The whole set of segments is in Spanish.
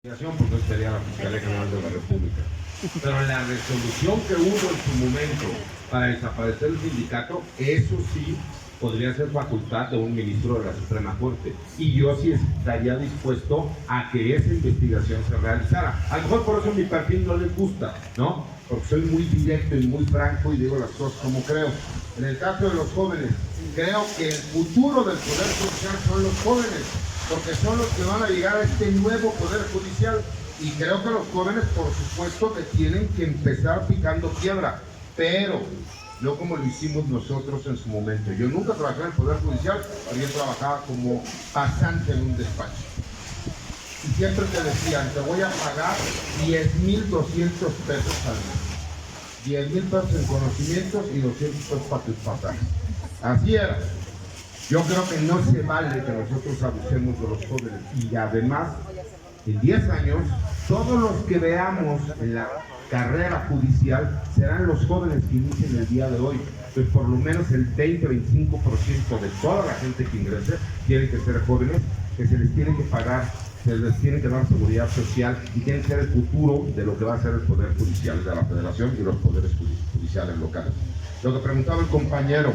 Porque no sería la Fiscalía General de la República. Pero la resolución que hubo en su momento para desaparecer el sindicato, eso sí podría ser facultad de un ministro de la Suprema Corte. Y yo sí estaría dispuesto a que esa investigación se realizara. A lo mejor por eso mi perfil no les gusta, ¿no? Porque soy muy directo y muy franco y digo las cosas como creo. En el caso de los jóvenes, creo que el futuro del Poder Judicial son los jóvenes, porque son los que van a llegar a este nuevo Poder Judicial. Y creo que los jóvenes, por supuesto, que tienen que empezar picando piedra, pero no como lo hicimos nosotros en su momento. Yo nunca trabajé en el Poder Judicial, pero yo trabajaba como pasante en un despacho. Y siempre te decían, te voy a pagar 10,200 pesos al mes. 10,000 pesos en conocimientos y 200 pesos para tus pasajes. Así era. Yo creo que no se vale que nosotros abusemos de los jóvenes. Y además, en 10 años, todos los que veamos en la carrera judicial serán los jóvenes que inician el día de hoy. Entonces, por lo menos el 20-25% de toda la gente que ingrese tienen que ser jóvenes, que se les tiene que pagar, se les tiene que dar seguridad social y tienen que ser el futuro de lo que va a ser el Poder Judicial de la Federación y los poderes judiciales locales. Lo que preguntaba el compañero,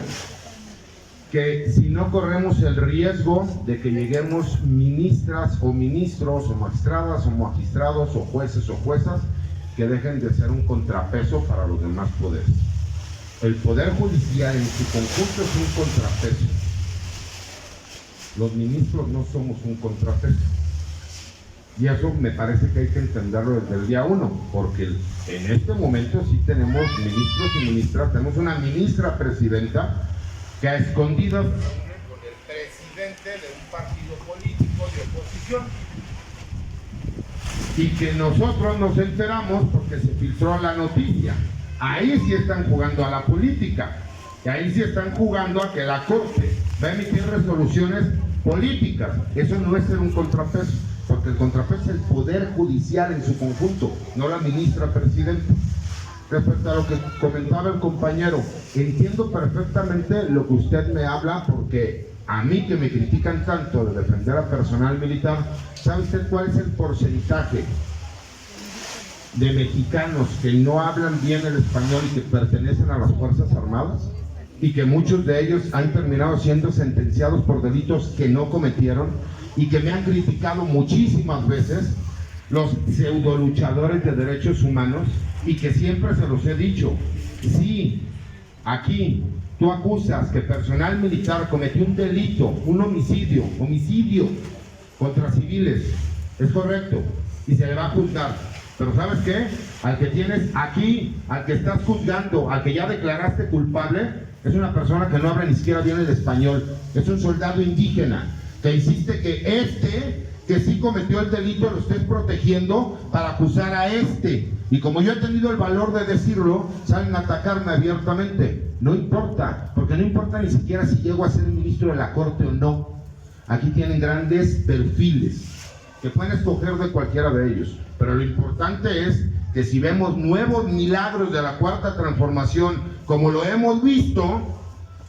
que si no corremos el riesgo de que lleguemos ministras o ministros o magistradas o magistrados o jueces o juezas que dejen de ser un contrapeso para los demás poderes. El Poder Judicial en su conjunto es un contrapeso. Los ministros no somos un contrapeso. Y eso me parece que hay que entenderlo desde el día 1, porque en este momento sí tenemos ministros y ministras, tenemos una ministra presidenta que a escondidas con el presidente de un partido político de oposición y que nosotros nos enteramos porque se filtró la noticia. Ahí sí están jugando a la política y ahí sí están jugando a que la Corte va a emitir resoluciones políticas. Eso no es ser un contrapeso, porque el contrapeso es el Poder Judicial en su conjunto, no la ministra presidenta. Respecto a lo que comentaba el compañero, entiendo perfectamente lo que usted me habla, porque a mí que me critican tanto de defender a personal militar, ¿sabe usted cuál es el porcentaje de mexicanos que no hablan bien el español y que pertenecen a las Fuerzas Armadas? Y que muchos de ellos han terminado siendo sentenciados por delitos que no cometieron y que me han criticado muchísimas veces, los pseudo luchadores de derechos humanos, y que siempre se los he dicho. Sí, aquí tú acusas que personal militar cometió un delito, un homicidio contra civiles, es correcto, y se le va a juzgar. Pero ¿sabes qué? Al que tienes aquí, al que estás juzgando, al que ya declaraste culpable, es una persona que no habla ni siquiera bien el español, es un soldado indígena, que hiciste que que sí cometió el delito, lo estés protegiendo para acusar a y como yo he tenido el valor de decirlo, salen a atacarme abiertamente. No importa, porque no importa ni siquiera si llego a ser ministro de la Corte o no. Aquí tienen grandes perfiles que pueden escoger de cualquiera de ellos, pero lo importante es que si vemos nuevos milagros de la Cuarta Transformación como lo hemos visto,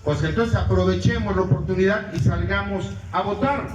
pues que entonces aprovechemos la oportunidad y salgamos a votar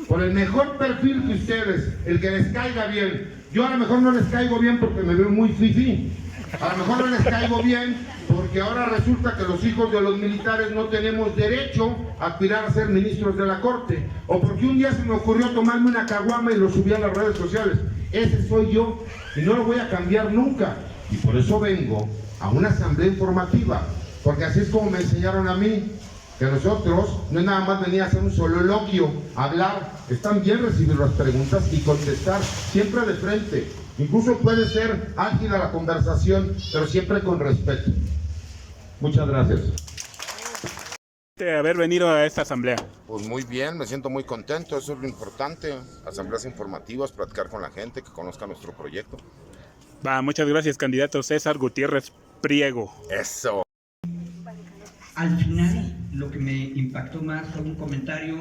por el mejor perfil que ustedes, el que les caiga bien. Yo a lo mejor no les caigo bien porque me veo muy fifí, a lo mejor no les caigo bien porque ahora resulta que los hijos de los militares no tenemos derecho a aspirar a ser ministros de la Corte, o porque un día se me ocurrió tomarme una caguama y lo subí a las redes sociales. Ese soy yo y no lo voy a cambiar nunca, y por eso vengo a una asamblea informativa, porque así es como me enseñaron a mí, que nosotros no es nada más venir a hacer un soliloquio, hablar, están bien recibir las preguntas y contestar siempre de frente. Incluso puede ser álgida la conversación, pero siempre con respeto. Muchas gracias. De haber venido a esta asamblea. Pues muy bien, me siento muy contento, eso es lo importante. Asambleas informativas, platicar con la gente, que conozca nuestro proyecto. Muchas gracias, candidato César Gutiérrez Priego. Eso. Al final, lo que me impactó más fue un comentario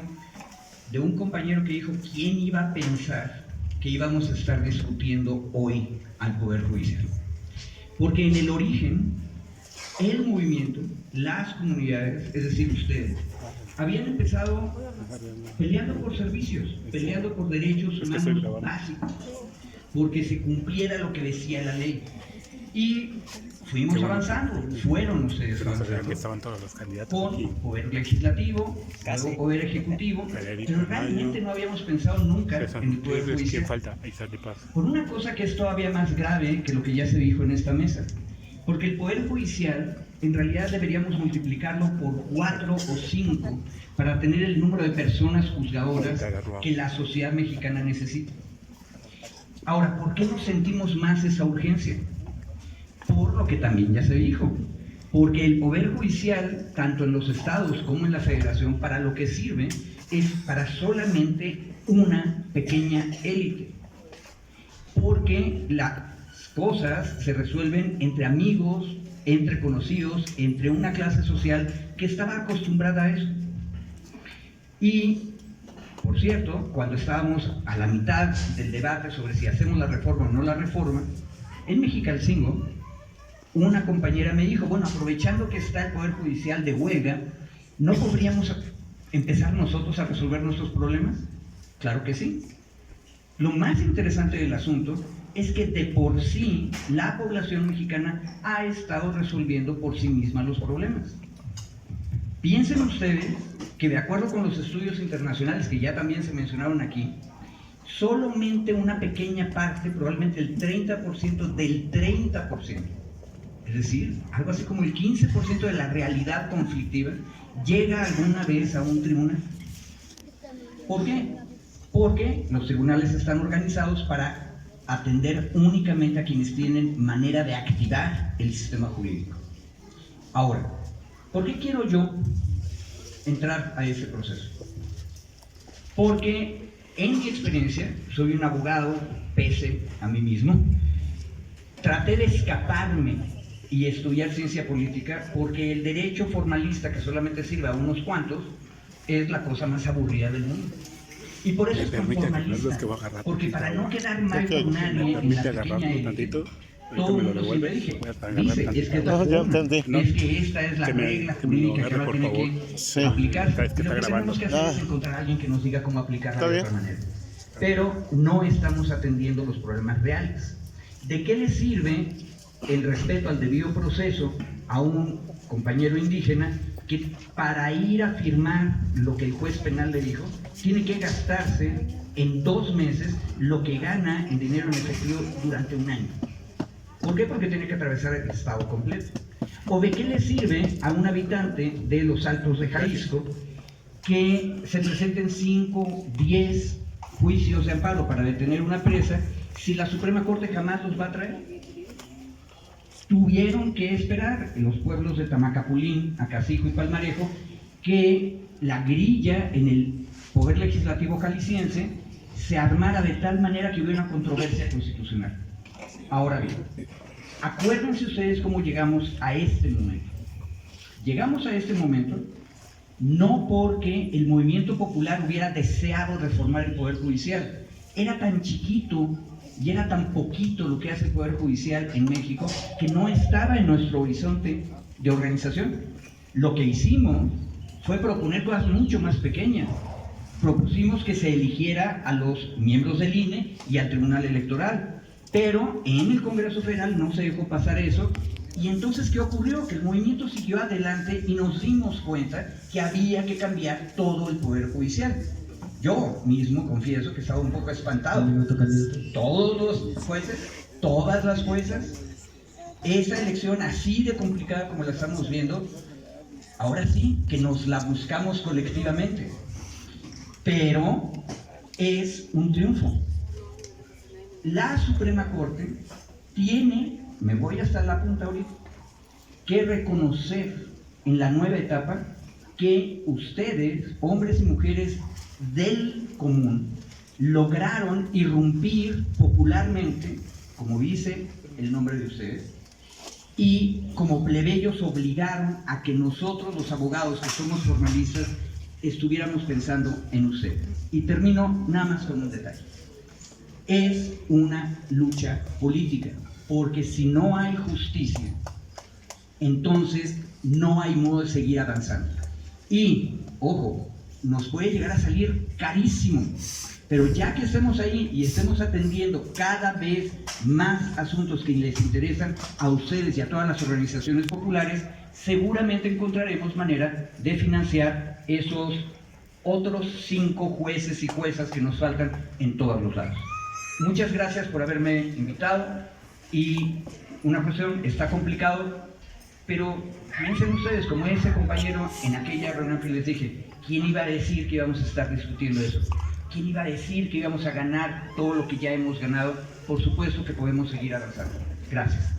de un compañero que dijo: ¿quién iba a pensar que íbamos a estar discutiendo hoy al Poder Judicial? Porque en el origen, el movimiento, las comunidades, es decir, ustedes, habían empezado peleando por servicios, peleando por derechos humanos básicos, porque se cumpliera lo que decía la ley. Y fuimos avanzando, fueron ustedes avanzando, estaban todos los candidatos con aquí. poder legislativo, luego poder ejecutivo, pero realmente no habíamos pensado nunca en el poder ¿Quién judicial. falta? Ahí está, Paz. Por una cosa que es todavía más grave que lo que ya se dijo en esta mesa, porque el poder judicial en realidad deberíamos multiplicarlo por 4 o 5 para tener el número de personas juzgadoras que la sociedad mexicana necesita. Ahora, ¿por qué no sentimos más esa urgencia? Por lo que también ya se dijo, porque el poder judicial, tanto en los estados como en la federación, para lo que sirve es para solamente una pequeña élite, porque las cosas se resuelven entre amigos, entre conocidos, entre una clase social que estaba acostumbrada a eso. Y, por cierto, cuando estábamos a la mitad del debate sobre si hacemos la reforma o no la reforma, en Mexicalcingo, una compañera me dijo, bueno, aprovechando que está el Poder Judicial de huelga, ¿no podríamos empezar nosotros a resolver nuestros problemas? Claro que sí. Lo más interesante del asunto es que de por sí la población mexicana ha estado resolviendo por sí misma los problemas. Piensen ustedes que de acuerdo con los estudios internacionales que ya también se mencionaron aquí, solamente una pequeña parte, probablemente el 30% del 30%, es decir, algo así como el 15% de la realidad conflictiva, llega alguna vez a un tribunal. ¿Por qué? Porque los tribunales están organizados para atender únicamente a quienes tienen manera de activar el sistema jurídico. Ahora, ¿por qué quiero yo entrar a ese proceso? Porque en mi experiencia, soy un abogado, pese a mí mismo, traté de escaparme y estudiar ciencia política porque el derecho formalista que solamente sirve a unos cuantos es la cosa más aburrida del mundo. Y por eso es tan formalista, porque para no quedar mal con nadie en la pequeña élite, todo el mundo siempre dice, es que es la forma, es que esta es la regla jurídica que ahora tiene que aplicarse. Lo que tenemos que hacer es encontrar a alguien que nos diga cómo aplicarla de otra manera. Pero no estamos atendiendo los problemas reales. ¿De qué le sirve el respeto al debido proceso a un compañero indígena que para ir a firmar lo que el juez penal le dijo, tiene que gastarse en 2 meses lo que gana en dinero en efectivo durante un año? ¿Por qué? Porque tiene que atravesar el estado completo. ¿O de qué le sirve a un habitante de los Altos de Jalisco que se presenten 5, 10 juicios de amparo para detener una presa si la Suprema Corte jamás los va a traer? Tuvieron que esperar en los pueblos de Tamacapulín, Acacijo y Palmarejo que la grilla en el Poder Legislativo jalisciense se armara de tal manera que hubiera una controversia constitucional. Ahora bien, acuérdense ustedes cómo llegamos a este momento. Llegamos a este momento no porque el movimiento popular hubiera deseado reformar el Poder Judicial. Era tan chiquito y era tan poquito lo que hace el Poder Judicial en México que no estaba en nuestro horizonte de organización. Lo que hicimos fue proponer cosas mucho más pequeñas. Propusimos que se eligiera a los miembros del INE y al Tribunal Electoral. Pero en el Congreso Federal no se dejó pasar eso, y entonces ¿qué ocurrió? Que el movimiento siguió adelante y nos dimos cuenta que había que cambiar todo el Poder Judicial. Yo mismo confieso que estaba un poco espantado. Todos los jueces, todas las juezas, esa elección así de complicada como la estamos viendo, ahora sí que nos la buscamos colectivamente. Pero es un triunfo. La Suprema Corte tiene, me voy hasta la punta ahorita, que reconocer en la nueva etapa que ustedes, hombres y mujeres del común, lograron irrumpir popularmente, como dice el nombre de ustedes, y como plebeyos obligaron a que nosotros, los abogados que somos formalistas, estuviéramos pensando en ustedes. Y termino nada más con un detalle. Es una lucha política, porque si no hay justicia, entonces no hay modo de seguir avanzando. Y Ojo, nos puede llegar a salir carísimo, pero ya que estemos ahí y estemos atendiendo cada vez más asuntos que les interesan a ustedes y a todas las organizaciones populares, seguramente encontraremos manera de financiar esos otros 5 jueces y juezas que nos faltan en todos los lados. Muchas gracias por haberme invitado. Y una cuestión, está complicado, pero piensen ustedes, como ese compañero en aquella reunión que les dije, ¿quién iba a decir que íbamos a estar discutiendo eso? ¿Quién iba a decir que íbamos a ganar todo lo que ya hemos ganado? Por supuesto que podemos seguir avanzando. Gracias.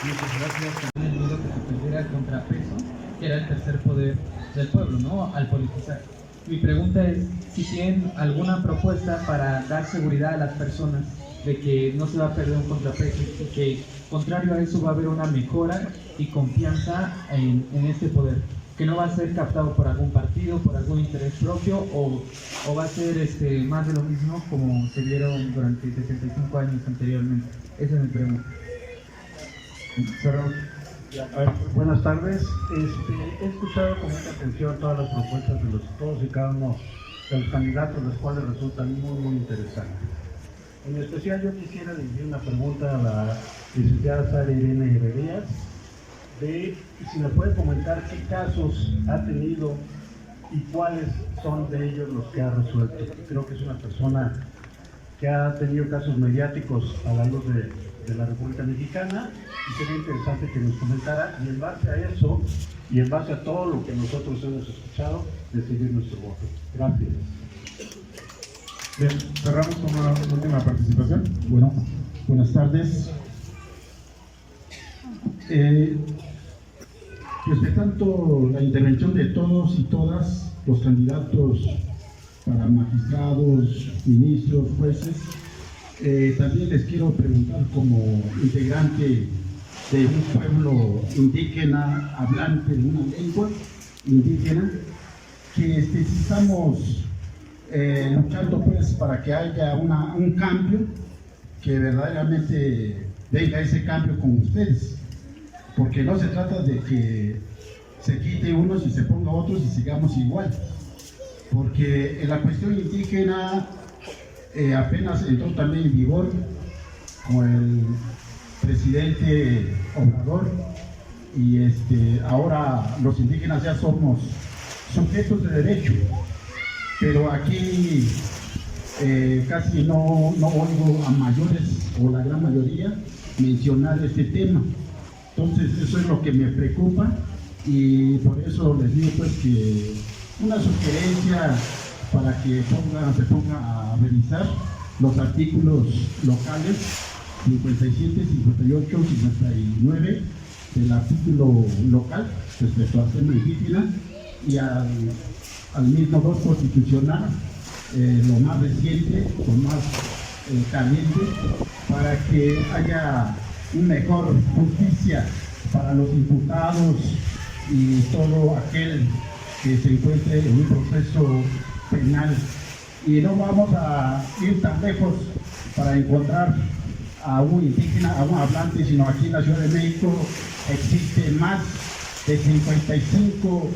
Muchas gracias. También el miedo que se perdiera el contrapeso, que era el tercer poder del pueblo, ¿no? Al politizar. Mi pregunta es si tienen alguna propuesta para dar seguridad a las personas de que no se va a perder un contrapeso y que, contrario a eso, va a haber una mejora y confianza en este poder, que no va a ser captado por algún partido, por algún interés propio, o va a ser más de lo mismo como se vieron durante 65 años anteriormente. Esa es mi pregunta. Buenas tardes. He escuchado con mucha atención todas las propuestas de todos y cada uno de los candidatos, las cuales resultan muy interesantes. En especial yo quisiera dirigir una pregunta a la licenciada Sara Irene Herrerías, de si me puede comentar qué casos ha tenido y cuáles son de ellos los que ha resuelto. Creo que es una persona que ha tenido casos mediáticos a la luz de la República Mexicana, y sería interesante que nos comentara, y en base a eso, y en base a todo lo que nosotros hemos escuchado, decidir nuestro voto. Gracias. Bien, cerramos con una última participación. Bueno, buenas tardes. Respetando la intervención de todos y todas los candidatos para magistrados, ministros, jueces, también les quiero preguntar, como integrante de un pueblo indígena, hablante de una lengua indígena, que si estamos luchando pues para que haya un cambio, que verdaderamente venga ese cambio con ustedes, porque no se trata de que se quite unos y se ponga otros y sigamos igual, porque en la cuestión indígena apenas entró también en vigor con el presidente Obrador, y ahora los indígenas ya somos sujetos de derecho, pero aquí casi no oigo a mayores, o la gran mayoría, mencionar este tema. Entonces eso es lo que me preocupa, y por eso les digo pues que una sugerencia para que se ponga a revisar los artículos locales 57, 58, 59 del artículo local respecto al tema indígena, y al mismo 2 constitucional, lo más reciente, lo más caliente, para que haya una mejor justicia para los imputados y todo aquel que se encuentre en un proceso penal. Y no vamos a ir tan lejos para encontrar a un indígena, a un hablante, sino aquí en la Ciudad de México existe más de 55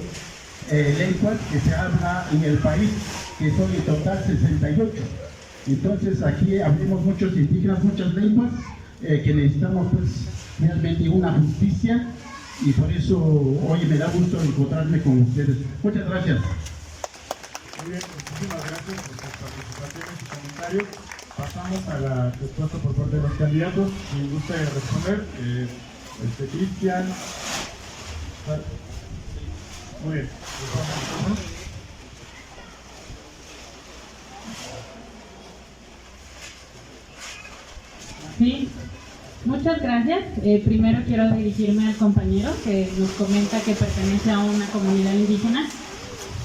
lenguas que se habla en el país, que son en total 68. Entonces aquí habemos muchos indígenas, muchas lenguas, que necesitamos pues realmente una justicia, y por eso hoy me da gusto encontrarme con ustedes. Muchas gracias. Muy bien, muchísimas gracias por sus participaciones y comentarios. Pasamos a la respuesta por parte de los candidatos. Quien gusta responder, Cristian. Muy bien. Sí, muchas gracias. Primero quiero dirigirme al compañero que nos comenta que pertenece a una comunidad indígena.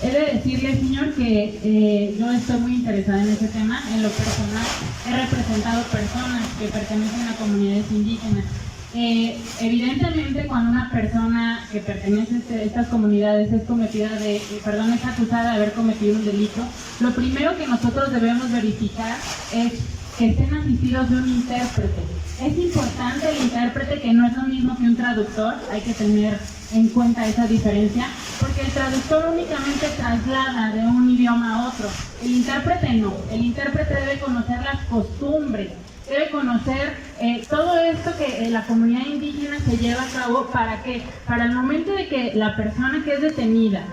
He de decirle, señor, que yo estoy muy interesada en ese tema. En lo personal, he representado personas que pertenecen a comunidades indígenas. Evidentemente, cuando una persona que pertenece a estas comunidades es acusada de haber cometido un delito, lo primero que nosotros debemos verificar es que estén asistidos de un intérprete. Es importante el intérprete, que no es lo mismo que un traductor, hay que tener en cuenta esa diferencia, porque el traductor únicamente traslada de un idioma a otro, el intérprete no, el intérprete debe conocer las costumbres, debe conocer todo esto que la comunidad indígena se lleva a cabo. ¿Para qué? Para el momento de que la persona que es detenida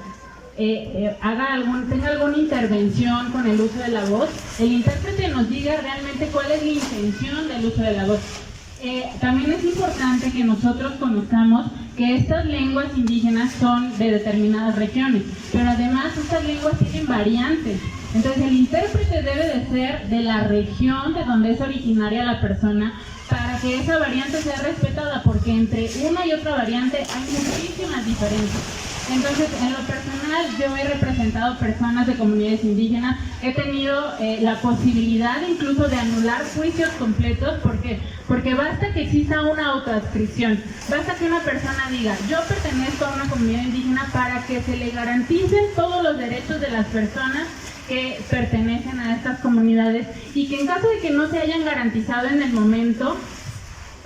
tenga alguna intervención con el uso de la voz, el intérprete nos diga realmente cuál es la intención del uso de la voz. También es importante que nosotros conozcamos que estas lenguas indígenas son de determinadas regiones, pero además estas lenguas tienen variantes. Entonces el intérprete debe de ser de la región de donde es originaria la persona, para que esa variante sea respetada, porque entre una y otra variante hay muchísimas diferencias. Entonces, en lo personal, yo he representado personas de comunidades indígenas, he tenido la posibilidad incluso de anular juicios completos, porque basta que exista una autoadscripción, basta que una persona diga, yo pertenezco a una comunidad indígena, para que se le garanticen todos los derechos de las personas que pertenecen a estas comunidades, y que en caso de que no se hayan garantizado en el momento,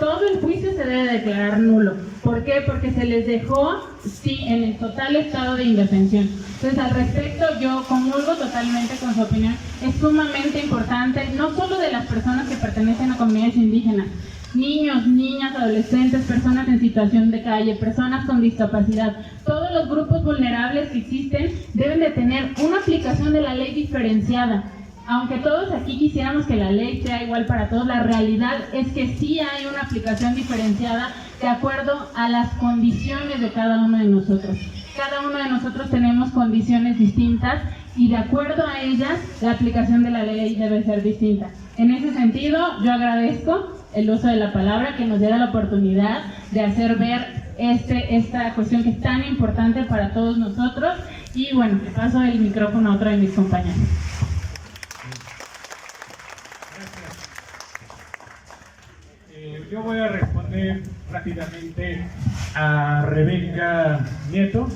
todo el juicio se debe declarar nulo. ¿Por qué? Porque se les dejó en el total estado de indefensión. Entonces, al respecto, yo comulgo totalmente con su opinión. Es sumamente importante, no solo de las personas que pertenecen a comunidades indígenas, niños, niñas, adolescentes, personas en situación de calle, personas con discapacidad, todos los grupos vulnerables que existen deben de tener una aplicación de la ley diferenciada. Aunque todos aquí quisiéramos que la ley sea igual para todos, la realidad es que sí hay una aplicación diferenciada de acuerdo a las condiciones de cada uno de nosotros. Cada uno de nosotros tenemos condiciones distintas, y de acuerdo a ellas, la aplicación de la ley debe ser distinta. En ese sentido, yo agradezco el uso de la palabra, que nos dé la oportunidad de hacer ver esta cuestión que es tan importante para todos nosotros. Y bueno, paso el micrófono a otro de mis compañeros. Yo voy a responder rápidamente a Rebeca Nieto.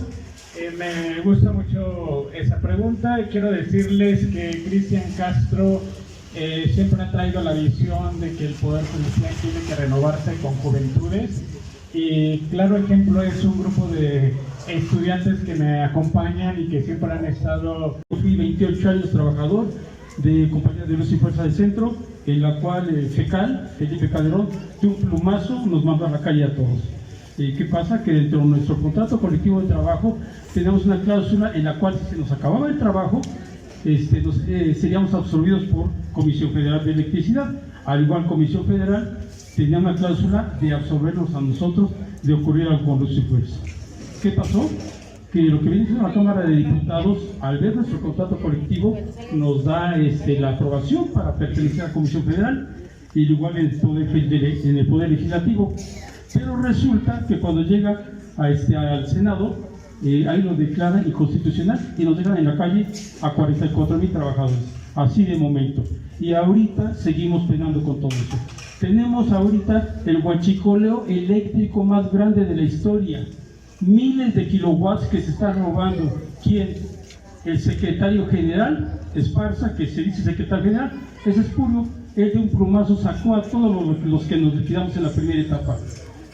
Me gusta mucho esa pregunta, y quiero decirles que Cristian Castro siempre ha traído la visión de que el Poder Judicial tiene que renovarse con juventudes, y claro ejemplo es un grupo de estudiantes que me acompañan y que siempre han estado. Yo fui 28 años trabajador de Compañía de Luz y Fuerza del Centro, en la cual FECAL, Felipe Calderón, de un plumazo nos mandó a la calle a todos. ¿Qué pasa? Que dentro de nuestro contrato colectivo de trabajo tenemos una cláusula en la cual, si se nos acababa el trabajo, seríamos absorbidos por Comisión Federal de Electricidad. Al igual, Comisión Federal tenía una cláusula de absorbernos a nosotros de ocurrir algo con Luz y Fuerza. ¿Qué pasó? Que lo que viene siendo la Cámara de Diputados, al ver nuestro contrato colectivo, nos da la aprobación para pertenecer a la Comisión Federal, y igual en el Poder Legislativo. Pero resulta que cuando llega al Senado, ahí lo declaran inconstitucional y nos dejan en la calle a 44,000 trabajadores, así de momento. Y ahorita seguimos penando con todo eso. Tenemos ahorita el huachicoleo eléctrico más grande de la historia. Miles de kilowatts que se están robando. ¿Quién? El secretario general, Esparza, que se dice secretario general, ese es puro. Él de un plumazo sacó a todos los que nos liquidamos en la primera etapa.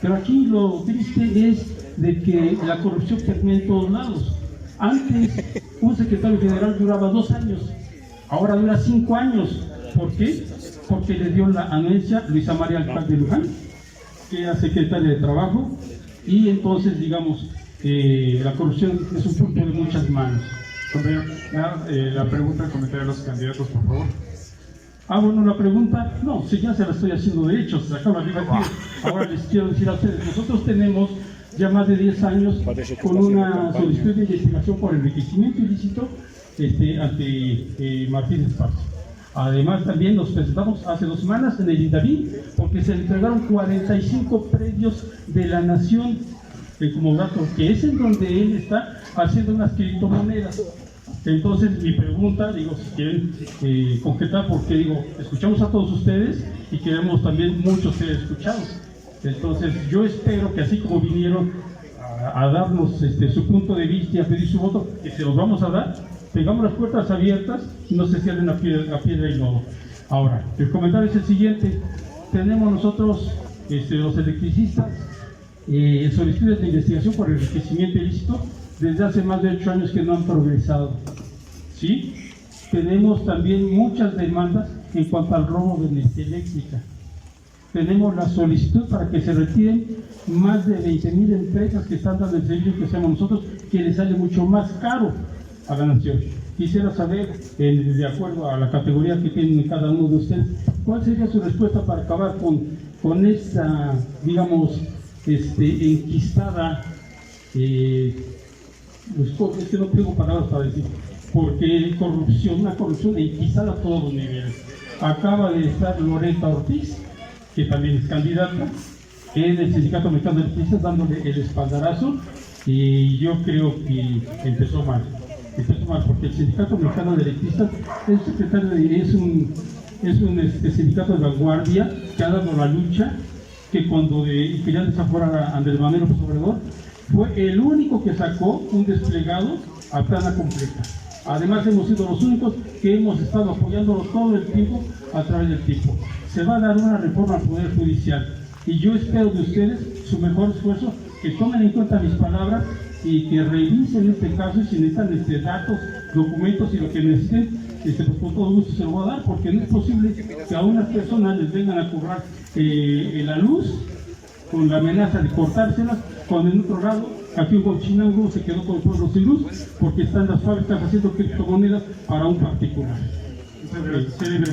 Pero aquí lo triste es de que la corrupción termina en todos lados. Antes un secretario general duraba 2 años, ahora dura 5 años. ¿Por qué? Porque le dio la anuencia Luisa María Alcalde de Luján, que era secretaria de Trabajo, y entonces, digamos, la corrupción es un punto de muchas manos. La pregunta, el comentario de los candidatos, por favor. Bueno, la pregunta, no, si ya se la estoy haciendo, de hecho, se acaba de divertir. Ahora les quiero decir a ustedes, nosotros tenemos ya más de 10 años con una solicitud de investigación por enriquecimiento ilícito ante Martín Esparza. Además, también nos presentamos hace 2 semanas en el INDAVI, porque se entregaron 45 predios de la nación como dato, que es en donde él está haciendo unas criptomonedas. Entonces, mi pregunta, si quieren concretar, porque escuchamos a todos ustedes y queremos también muchos ser escuchados. Entonces, yo espero que así como vinieron a darnos su punto de vista y a pedir su voto, que se los vamos a dar, tengamos las puertas abiertas y no se cierren a piedra y lodo. Ahora, el comentario es el siguiente. Tenemos nosotros, los electricistas, solicitudes de investigación por enriquecimiento ilícito desde hace más de 8 años que no han progresado. ¿Sí? Tenemos también muchas demandas en cuanto al robo de energía eléctrica. Tenemos la solicitud para que se retiren más de 20,000 empresas que están dando el servicio que hacemos nosotros, que les sale mucho más caro a la nación. Quisiera saber, de acuerdo a la categoría que tienen cada uno de ustedes, ¿cuál sería su respuesta para acabar con esta, digamos, enquistada, es que no tengo palabras para decir, porque una corrupción enquistada a todos los niveles? Acaba de estar Loreta Ortiz, que también es candidata, en el Sindicato Mexicano de Electricistas, dándole el espaldarazo, y yo creo que empezó mal, porque el Sindicato Mexicano de Electricistas es un sindicato de vanguardia que ha dado la lucha, que cuando querían desaforar a Andrés Manuel López Obrador, fue el único que sacó un desplegado a plana completa. Además, hemos sido los únicos que hemos estado apoyándolo todo el tiempo a través del tiempo. Se va a dar una reforma al Poder Judicial y yo espero de ustedes su mejor esfuerzo, que tomen en cuenta mis palabras y que revisen este caso, y si necesitan datos, documentos y lo que necesiten, pues con todo gusto se lo voy a dar, porque no es posible que a unas personas les vengan a cobrar la luz con la amenaza de cortárselas, cuando en otro lado aquí un Huachinango se quedó con el pueblo sin luz porque están las fábricas haciendo criptomonedas para un particular. Cerebro.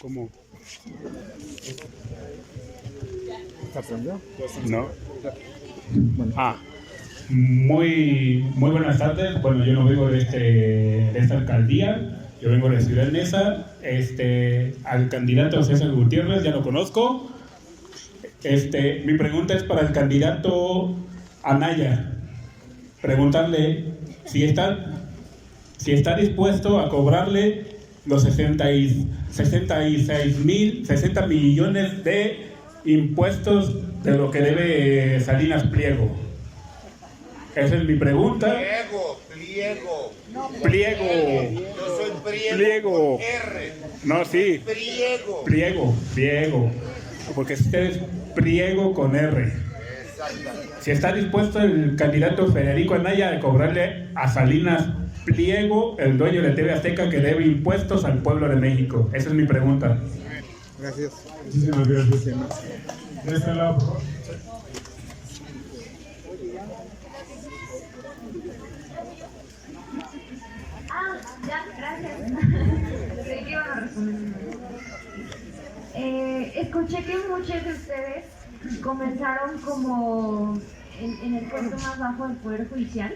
¿Cómo? No. Muy buenas tardes. Bueno, yo no vengo de esta alcaldía, yo vengo de Ciudad Neza. Al candidato César Gutiérrez ya lo conozco. Mi pregunta es para el candidato Anaya. Preguntarle si está dispuesto a cobrarle los 60 millones de impuestos de lo que debe Salinas Pliego. Esa es mi pregunta. Pliego. Yo soy Pliego. R. No, sí. Pliego. Porque usted es Pliego con R. Si está dispuesto el candidato Federico Anaya a cobrarle a Salinas Pliego, el dueño de TV Azteca, que debe impuestos al pueblo de México. Esa es mi pregunta. Gracias. Muchísimas gracias. De este lado, por favor. Gracias. Creí que iban a responder. Escuché que muchos de ustedes comenzaron como en el puesto más bajo del Poder Judicial,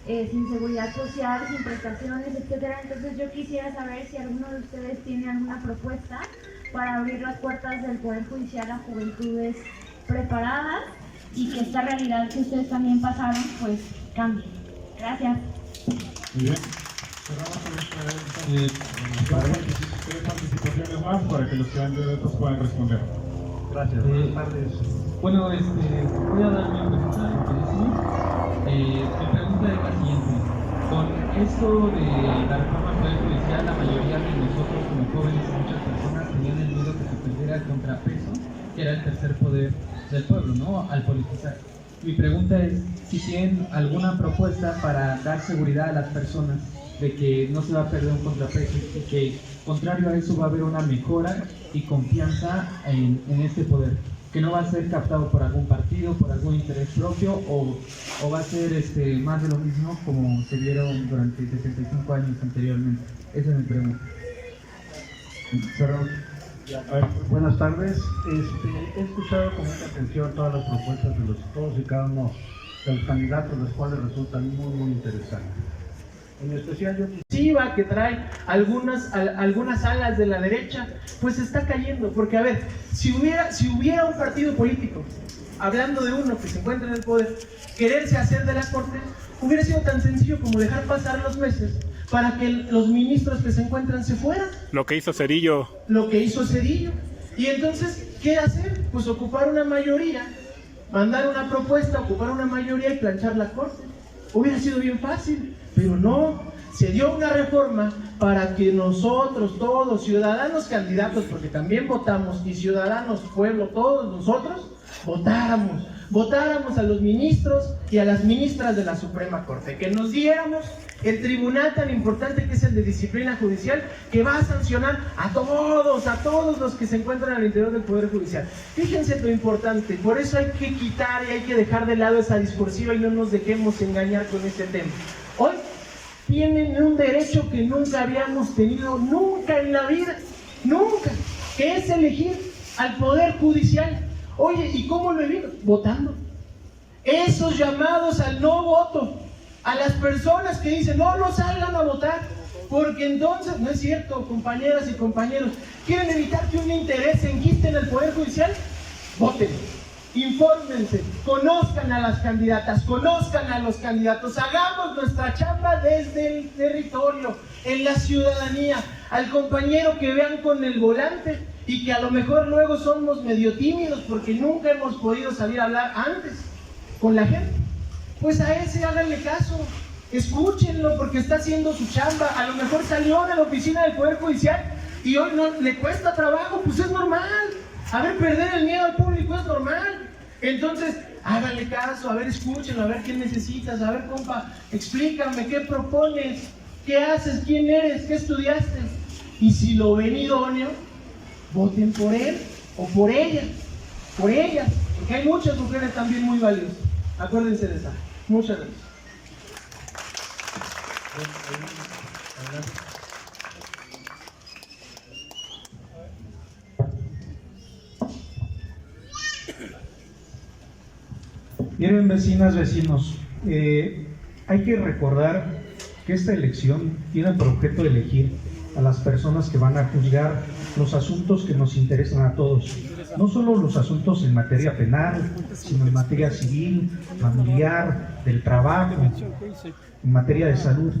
sin seguridad social, sin prestaciones, etcétera. Entonces yo quisiera saber si alguno de ustedes tiene alguna propuesta para abrir las puertas del Poder Judicial a juventudes preparadas y que esta realidad que ustedes también pasaron, pues cambie. Gracias. Muy bien. Cerramos con tres participaciones más para que los candidatos puedan responder. Gracias. Buenas tardes. Bueno, voy a dar mi pregunta rapidísimo. Mi pregunta es la siguiente. Con esto de la reforma del Poder Judicial, la mayoría de nosotros como jóvenes y muchas personas tenían el miedo que se perdiera el contrapeso, que era el tercer poder del pueblo, ¿no? Al politizar. Mi pregunta es si tienen alguna propuesta para dar seguridad a las personas de que no se va a perder un contrapeso y que, contrario a eso, va a haber una mejora y confianza en este poder, que no va a ser captado por algún partido, por algún interés propio, o va a ser más de lo mismo como se vieron durante 65 años anteriormente. Esa es mi pregunta. Buenas tardes. He escuchado con mucha atención todas las propuestas de todos y cada uno de los candidatos, las cuales resultan muy interesantes. En especial yo que trae algunas alas de la derecha, pues está cayendo, porque a ver, si hubiera un partido político, hablando de uno que se encuentra en el poder, quererse hacer de la corte, hubiera sido tan sencillo como dejar pasar los meses para que los ministros que se encuentran se fueran. Lo que hizo Cedillo. Y entonces, ¿qué hacer? Pues ocupar una mayoría, mandar una propuesta, ocupar una mayoría y planchar la corte. Hubiera sido bien fácil, pero no. Se dio una reforma para que nosotros, todos, ciudadanos candidatos, porque también votamos, y ciudadanos, pueblo, todos nosotros, votáramos a los ministros y a las ministras de la Suprema Corte, que nos diéramos el tribunal tan importante que es el de disciplina judicial, que va a sancionar a todos los que se encuentran al interior del Poder Judicial. Fíjense lo importante, por eso hay que quitar y hay que dejar de lado esa discursiva y no nos dejemos engañar con este tema. Hoy tienen un derecho que nunca habíamos tenido, nunca en la vida, nunca, que es elegir al Poder Judicial. Oye, ¿y cómo lo evitan? Votando. Esos llamados al no voto, a las personas que dicen no salgan a votar, porque entonces, no es cierto, compañeras y compañeros, quieren evitar que un interés se enquiste en el Poder Judicial, voten, infórmense, conozcan a las candidatas, conozcan a los candidatos, hagamos nuestra chamba desde el territorio, en la ciudadanía, al compañero que vean con el volante y que a lo mejor luego somos medio tímidos porque nunca hemos podido salir a hablar antes con la gente, pues a ese háganle caso, escúchenlo porque está haciendo su chamba. A lo mejor salió de la oficina del Poder Judicial y hoy no le cuesta trabajo, pues es normal. A ver, perder el miedo al público es normal. Entonces, háganle caso, a ver, escúchenlo, a ver qué necesitas, a ver, compa, explícame, qué propones, qué haces, quién eres, qué estudiaste. Y si lo ven idóneo, voten por él o por ella, porque hay muchas mujeres también muy valiosas. Acuérdense de esa. Muchas gracias. Miren, vecinas, vecinos, hay que recordar que esta elección tiene por objeto elegir a las personas que van a juzgar los asuntos que nos interesan a todos, no solo los asuntos en materia penal, sino en materia civil, familiar, del trabajo, en materia de salud.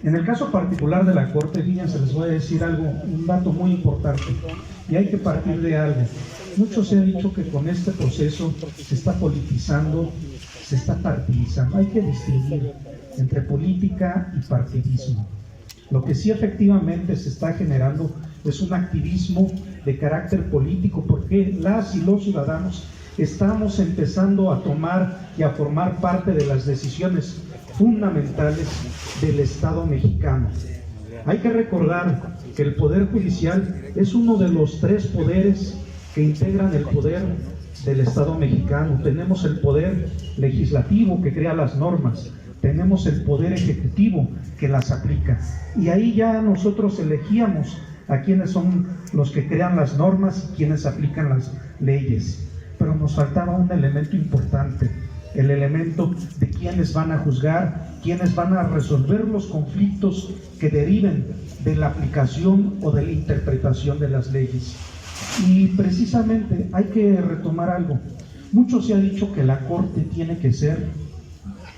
En el caso particular de la Corte, fíjense, les voy a decir algo, un dato muy importante, y hay que partir de algo. Mucho se ha dicho que con este proceso se está politizando, se está partidizando. Hay que distinguir entre política y partidismo. Lo que sí efectivamente se está generando es un activismo de carácter político, porque las y los ciudadanos estamos empezando a tomar y a formar parte de las decisiones fundamentales del Estado mexicano. Hay que recordar que el Poder Judicial es uno de los 3 poderes que integran el poder del Estado mexicano. Tenemos el poder legislativo que crea las normas, tenemos el poder ejecutivo que las aplica, y ahí ya nosotros elegíamos a quienes son los que crean las normas y quienes aplican las leyes, pero nos faltaba un elemento importante, el elemento de quienes van a juzgar, quienes van a resolver los conflictos que deriven de la aplicación o de la interpretación de las leyes. Y precisamente hay que retomar algo. Mucho se ha dicho que la Corte tiene que ser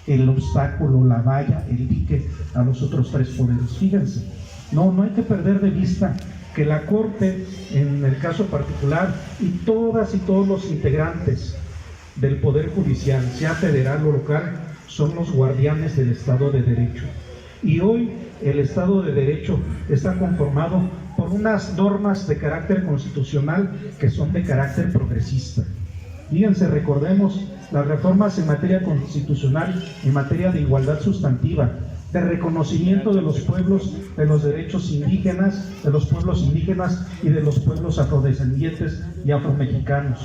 el obstáculo, la valla, el dique a los otros 3 poderes. Fíjense, no hay que perder de vista que la Corte, en el caso particular, y todas y todos los integrantes del Poder Judicial, sea federal o local, son los guardianes del Estado de Derecho. Y hoy el Estado de Derecho está conformado por unas normas de carácter constitucional que son de carácter progresista. Fíjense, recordemos las reformas en materia constitucional, en materia de igualdad sustantiva, de reconocimiento de los pueblos, de los derechos indígenas, de los pueblos indígenas y de los pueblos afrodescendientes y afromexicanos.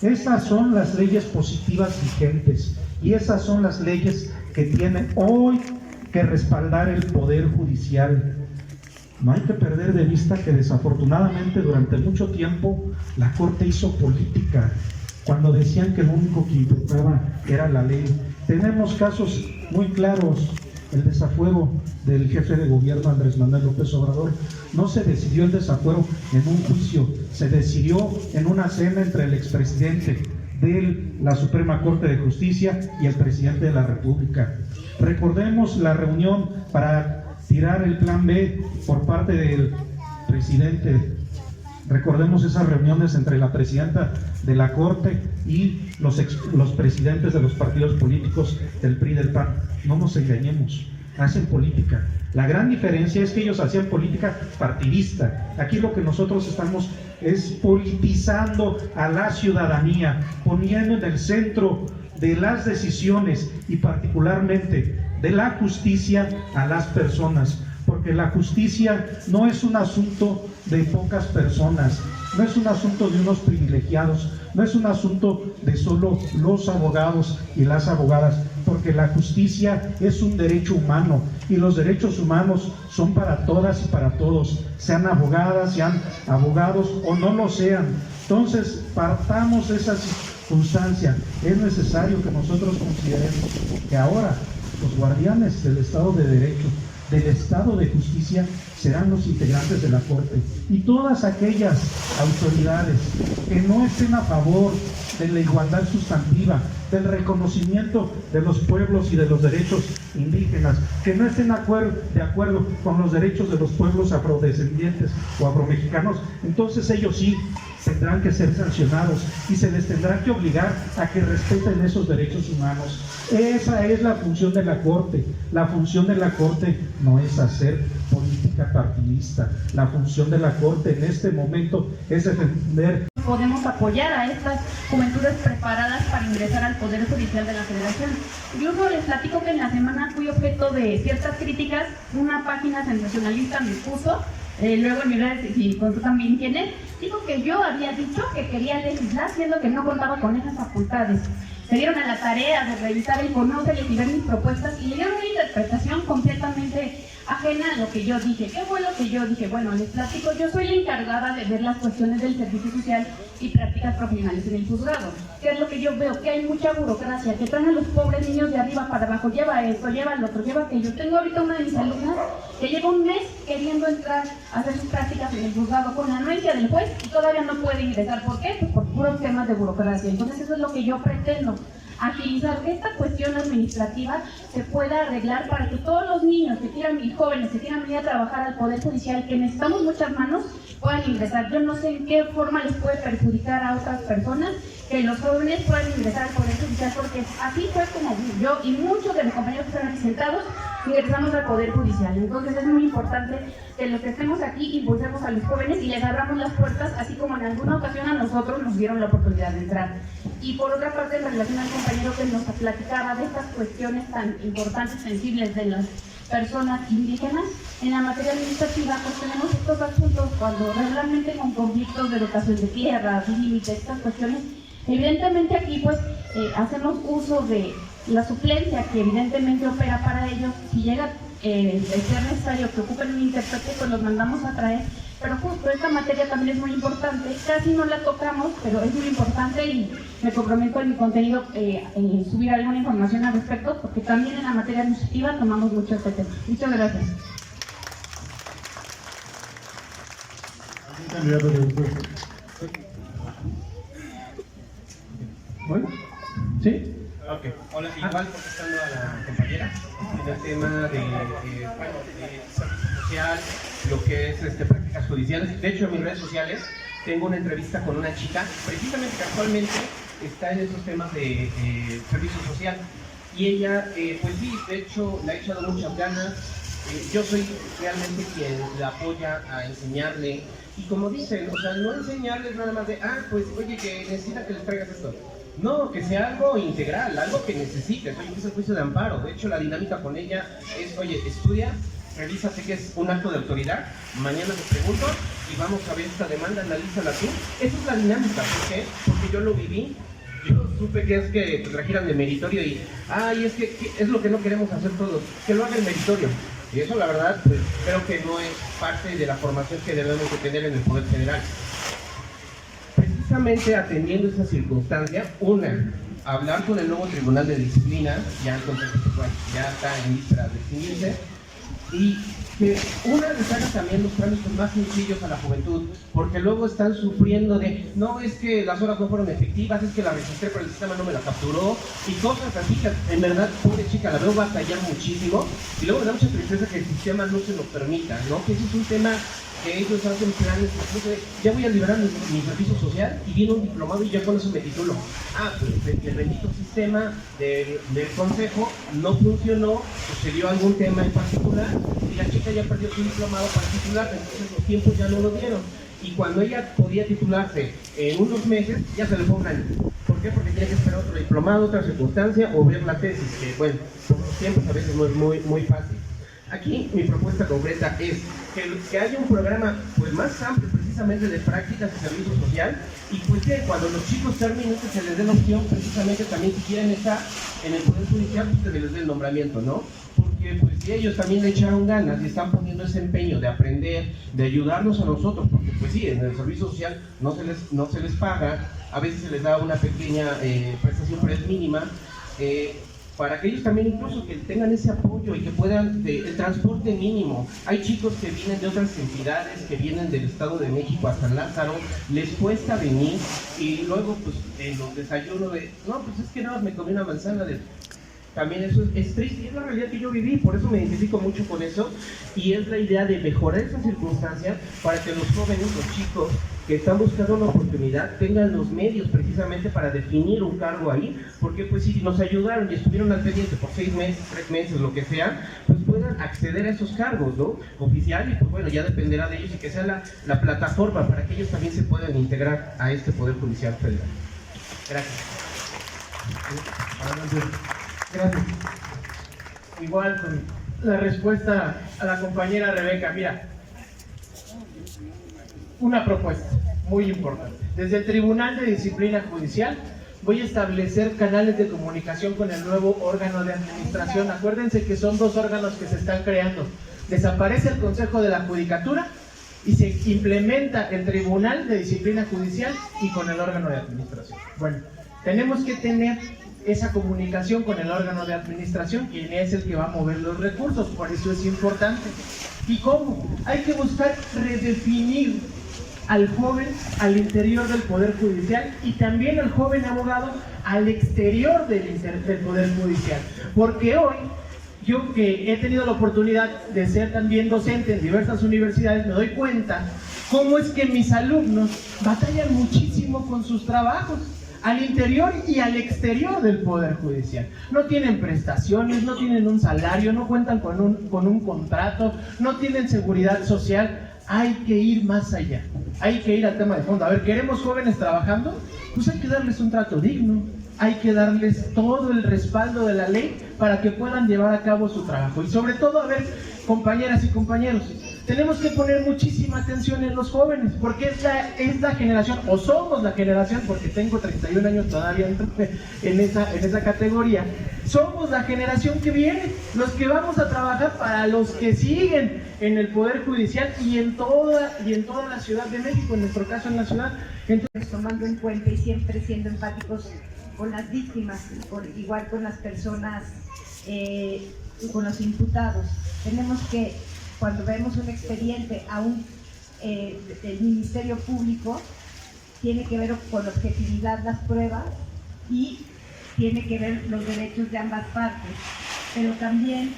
Estas son las leyes positivas vigentes y esas son las leyes que tiene hoy que respaldar el Poder Judicial. No hay que perder de vista que desafortunadamente durante mucho tiempo la Corte hizo política, cuando decían que lo único que importaba era la ley. Tenemos casos muy claros, el desafuero del jefe de gobierno Andrés Manuel López Obrador. No se decidió el desafuero en un juicio, se decidió en una cena entre el expresidente de la Suprema Corte de Justicia y el presidente de la República. Recordemos la reunión para tirar el plan B por parte del presidente Recordemos esas reuniones entre la presidenta de la Corte y los presidentes de los partidos políticos del PRI y del PAN. No nos engañemos, hacen política. La gran diferencia es que ellos hacían política partidista. Aquí lo que nosotros estamos es politizando a la ciudadanía, poniendo en el centro de las decisiones y particularmente de la justicia a las personas, porque la justicia no es un asunto de pocas personas, no es un asunto de unos privilegiados, no es un asunto de solo los abogados y las abogadas, porque la justicia es un derecho humano y los derechos humanos son para todas y para todos, sean abogadas, sean abogados o no lo sean. Entonces, partamos de esa circunstancia. Es necesario que nosotros consideremos que ahora los guardianes del Estado de Derecho, del Estado de Justicia, serán los integrantes de la Corte, y todas aquellas autoridades que no estén a favor de la igualdad sustantiva, del reconocimiento de los pueblos y de los derechos indígenas, que no estén de acuerdo con los derechos de los pueblos afrodescendientes o afromexicanos, entonces ellos sí tendrán que ser sancionados y se les tendrá que obligar a que respeten esos derechos humanos. Esa es la función de la Corte. La función de la Corte no es hacer política partidista. La función de la Corte en este momento es defender. Podemos apoyar a estas juventudes preparadas para ingresar al Poder Judicial de la Federación. Incluso les platico que en la semana fui objeto de ciertas críticas. Una página sensacionalista me puso, luego en mi red, si tú también tienes, dijo que yo había dicho que quería legislar siendo que no contaba con esas facultades. Se dieron a la tarea de revisar el Conóceles y ver mis propuestas y le dieron una interpretación completamente ajena a lo que yo dije. ¿Qué fue lo que yo dije? Bueno, les platico, yo soy la encargada de ver las cuestiones del servicio social y prácticas profesionales en el juzgado. ¿Qué es lo que yo veo? Que hay mucha burocracia, que traen a los pobres niños de arriba para abajo, lleva esto, lleva el otro, lleva aquello. Tengo ahorita una de mis alumnas que lleva un mes queriendo entrar a hacer sus prácticas en el juzgado con la anuencia del juez y todavía no puede ingresar. ¿Por qué? Pues por puros temas de burocracia. Entonces eso es lo que yo pretendo. Agilizar que esta cuestión administrativa se pueda arreglar para que todos los niños que quieran y jóvenes que quieran venir a trabajar al Poder Judicial, que necesitamos muchas manos, puedan ingresar. Yo no sé en qué forma les puede perjudicar a otras personas que los jóvenes puedan ingresar al Poder Judicial, porque así fue como yo y muchos de mis compañeros que están aquí sentados ingresamos al Poder Judicial. Entonces es muy importante que los que estemos aquí impulsemos a los jóvenes y les abramos las puertas, así como en alguna ocasión a nosotros nos dieron la oportunidad de entrar. Y por otra parte, en relación al compañero que nos platicaba de estas cuestiones tan importantes, sensibles de las personas indígenas, en la materia administrativa pues tenemos estos asuntos cuando regularmente con conflictos de dotación de tierras, límites, estas cuestiones. Evidentemente aquí pues hacemos uso de la suplencia que evidentemente opera para ellos. Si llega a ser necesario que ocupen un intérprete, pues los mandamos a traer. Pero justo esta materia también es muy importante, casi no la tocamos, pero es muy importante y me comprometo en mi contenido subir alguna información al respecto, porque también en la materia administrativa tomamos mucho este tema. Muchas gracias. ¿Bueno? ¿Sí? Ok, hola, igual contestando a la compañera en el tema de servicio social, lo que es prácticas judiciales. De hecho, en mis redes sociales tengo una entrevista con una chica, precisamente que actualmente está en esos temas de servicio social. Y ella, pues sí, de hecho, le ha echado muchas ganas. Yo soy realmente quien la apoya a enseñarle. Y como dicen, o sea, no enseñarles nada más de, pues, oye, que necesita que les traigas esto. No, que sea algo integral, algo que necesites. Oye, que es el juicio de amparo. De hecho, la dinámica con ella es, oye, estudia, revísate que es un acto de autoridad, mañana te pregunto y vamos a ver esta demanda, analízala tú. Esa es la dinámica. ¿Por qué? Porque yo lo viví. Yo supe que es que pues, regieran de meritorio y, es que es lo que no queremos hacer todos, que lo haga el meritorio. Y eso, la verdad, pues creo que no es parte de la formación que debemos de tener en el Poder Federal. Precisamente atendiendo esa circunstancia, hablar con el nuevo Tribunal de Disciplina, ya el Consejo ya está en lista de extinguirse, y que les haga también los trámites más sencillos a la juventud, porque luego están sufriendo de, no, es que las horas no fueron efectivas, es que la registré pero el sistema no me la capturó, y cosas así que en verdad, pobre chica, la veo batallar muchísimo, y luego me da mucha tristeza que el sistema no se lo permita, ¿no? Que ese es un tema que ellos hacen planes, incluso de, ya voy a liberar mi servicio social y viene un diplomado y ya con eso me titulo. Pues el bendito sistema del consejo no funcionó, sucedió algún tema en particular y la chica ya perdió su diplomado para titularse, entonces los tiempos ya no lo dieron. Y cuando ella podía titularse en unos meses, ya se le fue un año. ¿Por qué? Porque tiene que esperar otro diplomado, otra circunstancia o ver la tesis, que bueno, por los tiempos a veces no es muy fácil. Aquí mi propuesta concreta es que haya un programa pues más amplio precisamente de prácticas de servicio social y pues que cuando los chicos terminen que se les dé la opción precisamente también si quieren estar en el Poder Judicial pues que se les dé el nombramiento, ¿no? Porque pues si ellos también le echaron ganas y están poniendo ese empeño de aprender, de ayudarnos a nosotros, porque pues sí, en el servicio social no se les paga, a veces se les da una pequeña prestación pero es mínima, para que ellos también incluso que tengan ese apoyo y que puedan, el transporte mínimo. Hay chicos que vienen de otras entidades, que vienen del Estado de México hasta Lázaro, les cuesta venir y luego pues en los desayunos de, no, pues es que nada más me comí una manzana de... También eso es triste y es la realidad que yo viví, por eso me identifico mucho con eso y es la idea de mejorar esa circunstancia para que los jóvenes, los chicos que están buscando una oportunidad tengan los medios precisamente para definir un cargo ahí, porque pues si nos ayudaron y estuvieron al pendiente por 6 meses, 3 meses, lo que sea, pues puedan acceder a esos cargos, ¿no? Oficial y pues bueno, ya dependerá de ellos y que sea la plataforma para que ellos también se puedan integrar a este Poder Judicial Federal. Gracias. Gracias. Igual con la respuesta a la compañera Rebeca, mira, una propuesta muy importante. Desde el Tribunal de Disciplina Judicial voy a establecer canales de comunicación con el nuevo órgano de administración. Acuérdense que son 2 órganos que se están creando. Desaparece el Consejo de la Judicatura y se implementa el Tribunal de Disciplina Judicial y con el órgano de administración. Bueno, tenemos que tener esa comunicación con el órgano de administración, quien es el que va a mover los recursos, por eso es importante. ¿Y cómo? Hay que buscar redefinir al joven al interior del Poder Judicial y también al joven abogado al exterior del Poder Judicial. Porque hoy, yo que he tenido la oportunidad de ser también docente en diversas universidades, me doy cuenta cómo es que mis alumnos batallan muchísimo con sus trabajos al interior y al exterior del Poder Judicial. No tienen prestaciones, no tienen un salario, no cuentan con un contrato, no tienen seguridad social. Hay que ir más allá, hay que ir al tema de fondo. A ver, ¿queremos jóvenes trabajando? Pues hay que darles un trato digno, hay que darles todo el respaldo de la ley para que puedan llevar a cabo su trabajo. Y sobre todo, a ver, compañeras y compañeros, tenemos que poner muchísima atención en los jóvenes, porque es la generación, o somos la generación, porque tengo 31 años todavía en esa categoría, somos la generación que viene, los que vamos a trabajar para los que siguen en el Poder Judicial y en toda la Ciudad de México, en nuestro caso en la ciudad. Entonces, tomando en cuenta y siempre siendo empáticos con las víctimas, igual con las personas, con los imputados, tenemos que, cuando vemos un expediente del Ministerio Público, tiene que ver con objetividad las pruebas y tiene que ver los derechos de ambas partes. Pero también,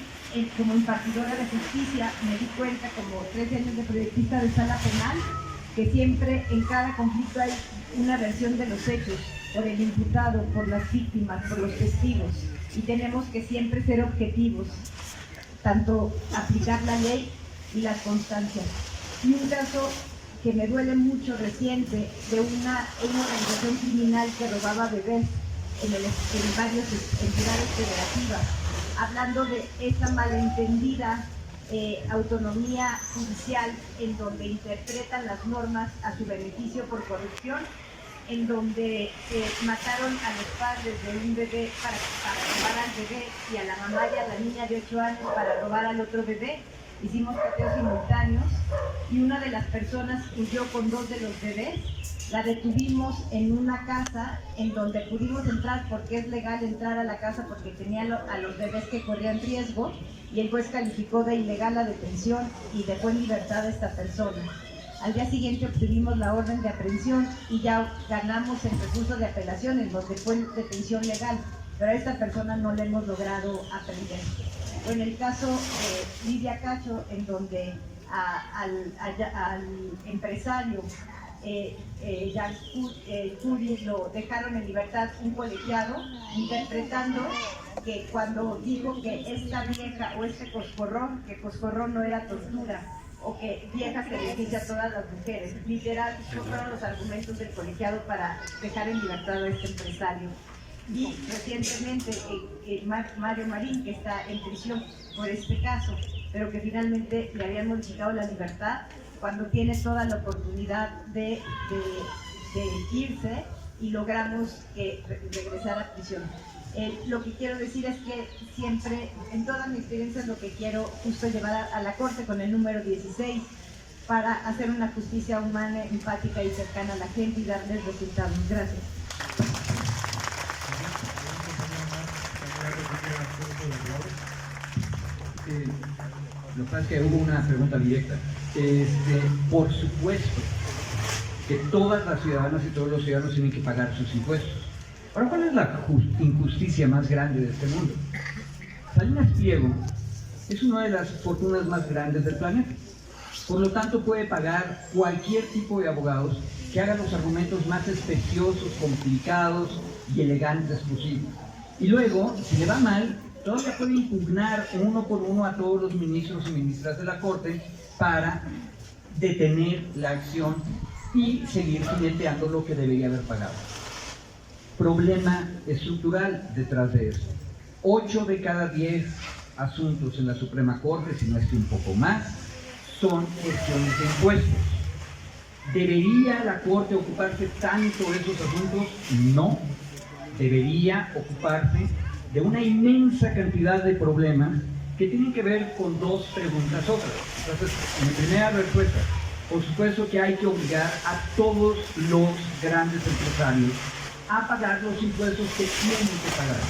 como impartidora de justicia, me di cuenta, como 13 años de proyectista de sala penal, que siempre en cada conflicto hay una versión de los hechos, por el imputado, por las víctimas, por los testigos, y tenemos que siempre ser objetivos, tanto aplicar la ley y las constancias. Y un caso que me duele mucho reciente de una organización criminal que robaba bebés en varias entidades federativas, hablando de esa malentendida autonomía judicial en donde interpretan las normas a su beneficio por corrupción, en donde mataron a los padres de un bebé para robar al bebé y a la mamá y a la niña de 8 años para robar al otro bebé. Hicimos cateos simultáneos y una de las personas huyó con 2 de los bebés. La detuvimos en una casa en donde pudimos entrar porque es legal entrar a la casa porque tenía a los bebés que corrían riesgo, y el juez calificó de ilegal la detención y dejó en libertad a esta persona. Al día siguiente obtuvimos la orden de aprehensión y ya ganamos el recurso de apelación en donde fue detención legal, pero a esta persona no le hemos logrado aprender. O en el caso de Lidia Cacho, en donde al empresario Jan Curi lo dejaron en libertad un colegiado, interpretando que cuando dijo que esta vieja o este coscorrón, que coscorrón no era tortura, o que vieja se beneficia a todas las mujeres. Literal, esos fueron los argumentos del colegiado para dejar en libertad a este empresario. Y recientemente Mario Marín, que está en prisión por este caso, pero que finalmente le habían modificado la libertad cuando tiene toda la oportunidad de irse, y logramos que regresara a prisión. Lo que quiero decir es que siempre, en toda mi experiencia, lo que quiero justo llevar a la Corte con el número 16 para hacer una justicia humana, empática y cercana a la gente y darles resultados. Gracias. Lo que pasa es que hubo una pregunta directa. Por supuesto que todas las ciudadanas y todos los ciudadanos tienen que pagar sus impuestos. Ahora, ¿cuál es la injusticia más grande de este mundo? Salinas Pliego es una de las fortunas más grandes del planeta. Por lo tanto, puede pagar cualquier tipo de abogados que hagan los argumentos más especiosos, complicados y elegantes posibles. Y luego, si le va mal, todavía puede impugnar uno por uno a todos los ministros y ministras de la Corte para detener la acción y seguir jineteando lo que debería haber pagado. Problema estructural detrás de esto. 8 de cada 10 asuntos en la Suprema Corte, si no es que un poco más, son cuestiones de impuestos. ¿Debería la Corte ocuparse tanto de esos asuntos? No. Debería ocuparse de una inmensa cantidad de problemas que tienen que ver con dos preguntas otras. Entonces, mi primera respuesta, por supuesto que hay que obligar a todos los grandes empresarios a pagar los impuestos que tienen que pagar.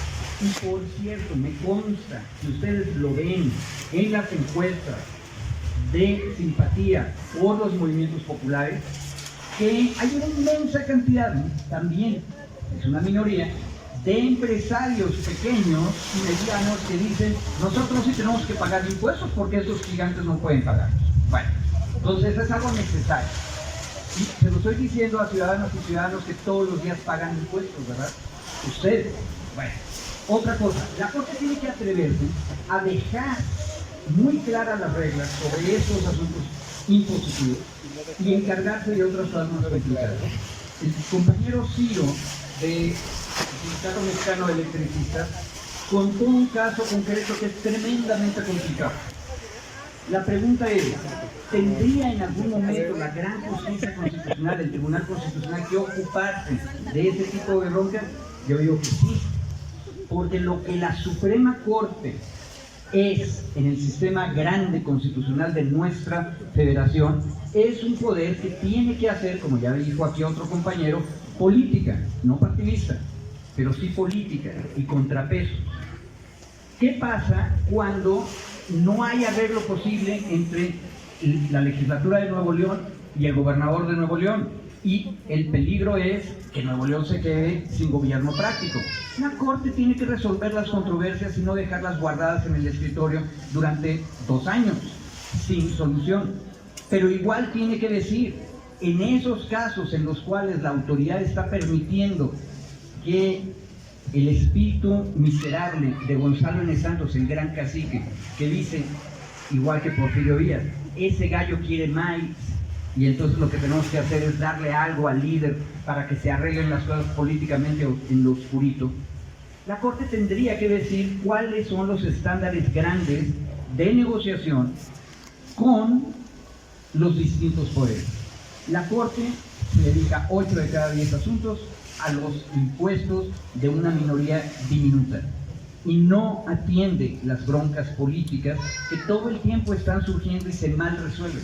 Y por cierto, me consta, si ustedes lo ven en las encuestas de simpatía por los movimientos populares, que hay una inmensa cantidad, también es una minoría, de empresarios pequeños y medianos que dicen, nosotros sí tenemos que pagar impuestos porque esos gigantes no pueden pagar. Bueno, entonces es algo necesario. Y se lo estoy diciendo a ciudadanos y ciudadanos que todos los días pagan impuestos, ¿verdad? Ustedes. Bueno, otra cosa, la Corte tiene que atreverse a dejar muy claras las reglas sobre estos asuntos impositivos y encargarse de otras cosas más complicadas. El compañero Ciro del Sindicato Mexicano de Electricistas contó un caso concreto que es tremendamente complicado. La pregunta es, ¿tendría en algún momento la gran justicia constitucional, el Tribunal Constitucional, que ocuparse de ese tipo de broncas? Yo digo que sí, porque lo que la Suprema Corte es en el sistema grande constitucional de nuestra federación es un poder que tiene que hacer, como ya dijo aquí otro compañero, política, no partidista, pero sí política y contrapesos. ¿Qué pasa cuando no hay arreglo posible entre la legislatura de Nuevo León y el gobernador de Nuevo León? Y el peligro es que Nuevo León se quede sin gobierno práctico. La Corte tiene que resolver las controversias y no dejarlas guardadas en el escritorio durante 2 años, sin solución. Pero igual tiene que decir, en esos casos en los cuales la autoridad está permitiendo que el espíritu miserable de Gonzalo N. Santos, el gran cacique, que dice, igual que Porfirio Díaz, ese gallo quiere maíz, y entonces lo que tenemos que hacer es darle algo al líder para que se arreglen las cosas políticamente en lo oscurito. La Corte tendría que decir cuáles son los estándares grandes de negociación con los distintos poderes. La Corte se dedica 8 de cada 10 asuntos a los impuestos de una minoría diminuta y no atiende las broncas políticas que todo el tiempo están surgiendo y se mal resuelven.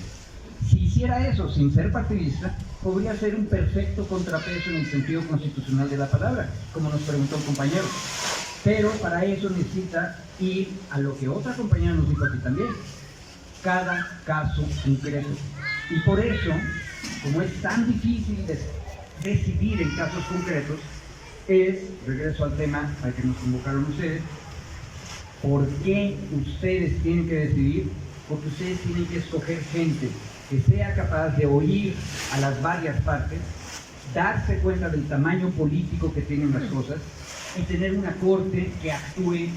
Si hiciera eso sin ser partidista, podría ser un perfecto contrapeso en el sentido constitucional de la palabra, como nos preguntó el compañero. Pero para eso necesita ir a lo que otra compañera nos dijo aquí también, cada caso concreto. Y por eso, como es tan difícil decidir en casos concretos, regreso al tema al que nos convocaron ustedes, ¿por qué ustedes tienen que decidir porque ustedes tienen que escoger gente que sea capaz de oír a las varias partes, darse cuenta del tamaño político que tienen las cosas y tener una corte que actúe